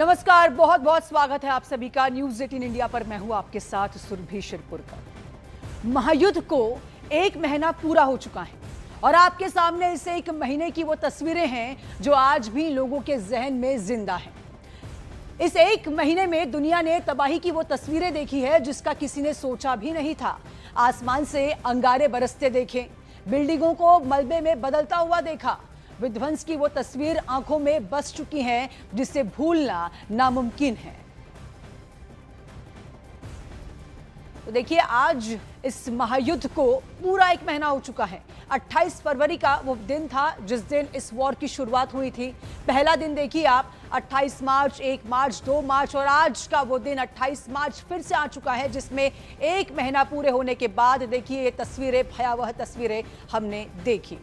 नमस्कार, बहुत बहुत स्वागत है आप सभी का न्यूज 18 इंडिया पर। मैं हूं आपके साथ सुरभि शिरपुरकर। महायुद्ध को 1 महीना पूरा हो चुका है और आपके सामने इस 1 महीने की वो तस्वीरें हैं जो आज भी लोगों के जहन में जिंदा हैं। इस 1 महीने में दुनिया ने तबाही की वो तस्वीरें देखी है जिसका किसी ने सोचा भी नहीं था। आसमान से अंगारे बरसते देखे, बिल्डिंगों को मलबे में बदलता हुआ देखा, विध्वंस की वो तस्वीर आंखों में बस चुकी है जिसे भूलना नामुमकिन है। तो देखिए, आज इस महायुद्ध को पूरा 1 महीना हो चुका है। 28 फरवरी का वो दिन था जिस दिन इस वॉर की शुरुआत हुई थी। पहला दिन देखिए आप, 28 मार्च, 1 मार्च, 2 मार्च और आज का वो दिन 28 मार्च फिर से आ चुका है जिसमें 1 महीना पूरे होने के बाद देखिए ये तस्वीरें, भयावह तस्वीरें हमने देखी।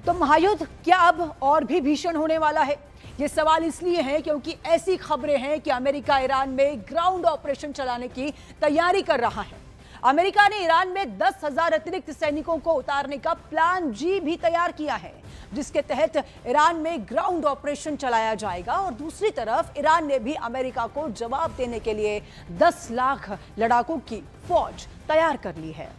तो महायुद्ध क्या अब और भी भीषण होने वाला है? ये सवाल इसलिए है क्योंकि ऐसी खबरें हैं कि अमेरिका ईरान में ग्राउंड ऑपरेशन चलाने की तैयारी कर रहा है। अमेरिका ने ईरान में 10,000 अतिरिक्त सैनिकों को उतारने का प्लान जी भी तैयार किया है जिसके तहत ईरान में ग्राउंड ऑपरेशन चलाया जाएगा। और दूसरी तरफ ईरान ने भी अमेरिका को जवाब देने के लिए 10 लाख लड़ाकों की फौज तैयार कर ली है।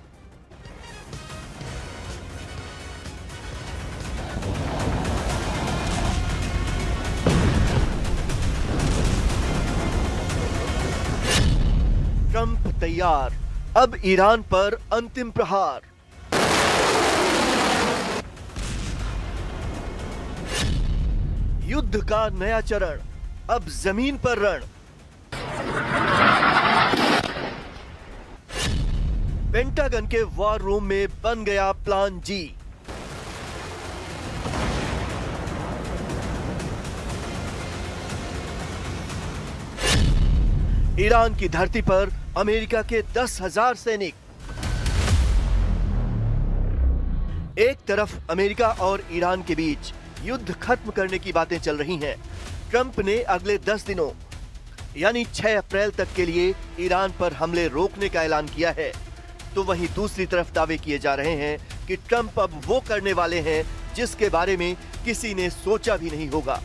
ट्रंप तैयार, अब ईरान पर अंतिम प्रहार। युद्ध का नया चरण, अब जमीन पर रण। पेंटागन के वॉर रूम में बन गया प्लान जी। ईरान की धरती पर अमेरिका के 10,000 सैनिक। एक तरफ अमेरिका और ईरान के बीच युद्ध खत्म करने की बातें चल रही हैं। ट्रंप ने अगले 10 दिनों यानी 6 अप्रैल तक के लिए ईरान पर हमले रोकने का ऐलान किया है। तो वहीं दूसरी तरफ दावे किए जा रहे हैं कि ट्रंप अब वो करने वाले हैं जिसके बारे में किसी ने सोचा भी नहीं होगा।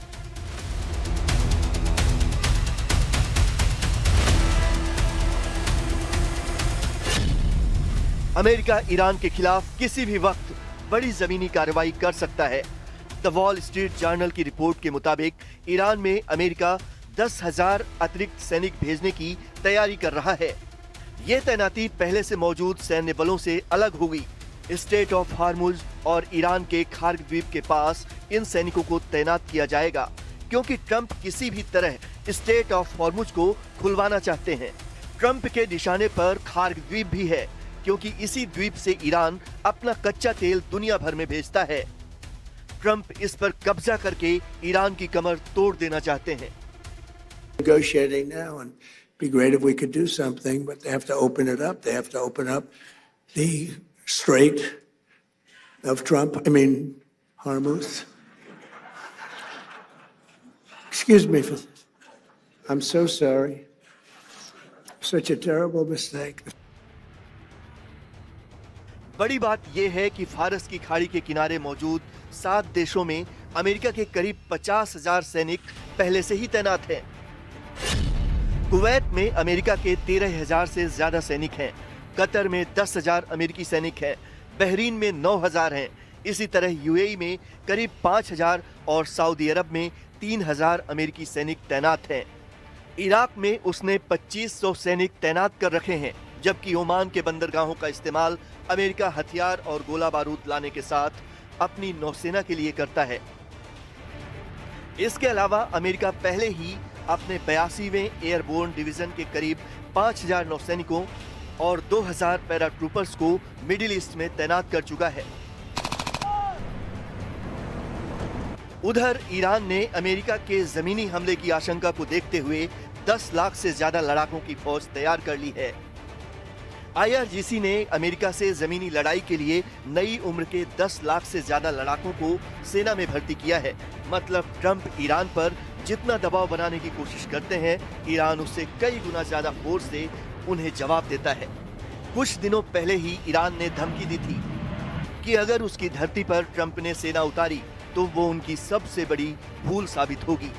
अमेरिका ईरान के खिलाफ किसी भी वक्त बड़ी जमीनी कार्रवाई कर सकता है। द वॉल स्ट्रीट जर्नल की रिपोर्ट के मुताबिक ईरान में अमेरिका 10,000 अतिरिक्त सैनिक भेजने की तैयारी कर रहा है। ये तैनाती पहले से मौजूद सैन्य बलों से अलग होगी। स्टेट ऑफ हार्मुज और ईरान के खार्ग द्वीप के पास इन सैनिकों को तैनात किया जाएगा क्योंकि ट्रंप किसी भी तरह स्टेट ऑफ हार्मुज को खुलवाना चाहते हैं। ट्रंप के निशाने पर खार्ग द्वीप भी है क्योंकि इसी द्वीप से ईरान अपना कच्चा तेल दुनिया भर में भेजता है। ट्रंप इस पर कब्जा करके ईरान की कमर तोड़ देना चाहते हैं। Negotiating now, and it'd be great if we could do something, but they have to open it up. They have to open up the Strait of Hormuz. Excuse me for this. I'm so sorry. Such a terrible mistake. बड़ी बात यह है कि फारस की खाड़ी के किनारे मौजूद 7 देशों में अमेरिका के करीब 50,000 सैनिक पहले से ही तैनात हैं। कुवैत में अमेरिका के 13,000 से ज्यादा सैनिक हैं। कतर में 10,000 अमेरिकी सैनिक हैं। बहरीन में 9,000 हैं। इसी तरह यूएई में करीब 5,000 और सऊदी अरब में 3,000 अमेरिकी सैनिक तैनात हैं। इराक में उसने 2,500 सैनिक तैनात कर रखे हैं, जबकि ओमान के बंदरगाहों का इस्तेमाल अमेरिका हथियार और गोला बारूद लाने के साथ अपनी नौसेना के लिए करता है। इसके अलावा अमेरिका पहले ही अपने 82वें एयरबोर्न डिवीजन के करीब 5,000 नौसैनिकों और 2,000 पैराट्रूपर्स को मिडिल ईस्ट में तैनात कर चुका है। उधर ईरान ने अमेरिका के जमीनी हमले की आशंका को देखते हुए 10 लाख से ज्यादा लड़ाकों की फौज तैयार कर ली है। IRGC ने अमेरिका से जमीनी लड़ाई के लिए नई उम्र के 10 लाख से ज्यादा लड़ाकों को सेना में भर्ती किया है। मतलब ट्रंप ईरान पर जितना दबाव बनाने की कोशिश करते हैं, ईरान उससे कई गुना ज्यादा फोर्स से उन्हें जवाब देता है। कुछ दिनों पहले ही ईरान ने धमकी दी थी कि अगर उसकी धरती पर ट्रंप ने सेना उतारी तो वो उनकी सबसे बड़ी भूल साबित होगी।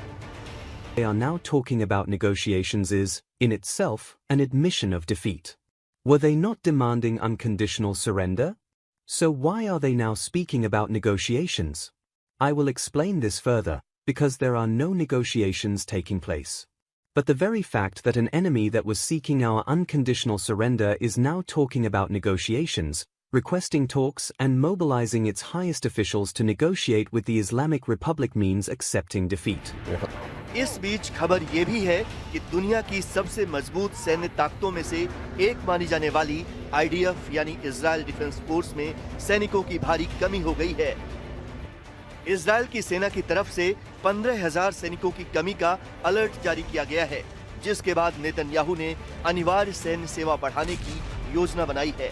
They are now talking about negotiations is, in itself, an admission of defeat. Were they not demanding unconditional surrender? So why are they now speaking about negotiations? I will explain this further, because there are no negotiations taking place. But the very fact that an enemy that was seeking our unconditional surrender is now talking about negotiations, requesting talks and mobilizing its highest officials to negotiate with the Islamic Republic means accepting defeat. इस बीच खबर ये भी है कि दुनिया की सबसे मजबूत सैन्य ताकतों में से एक मानी जाने वाली IDF यानी इजराइल डिफेंस फोर्स में सैनिकों की भारी कमी हो गई है। इजराइल की सेना की तरफ से 15,000 सैनिकों की कमी का अलर्ट जारी किया गया है, जिसके बाद नेतन्याहू ने अनिवार्य सैन्य सेवा बढ़ाने की योजना बनाई है।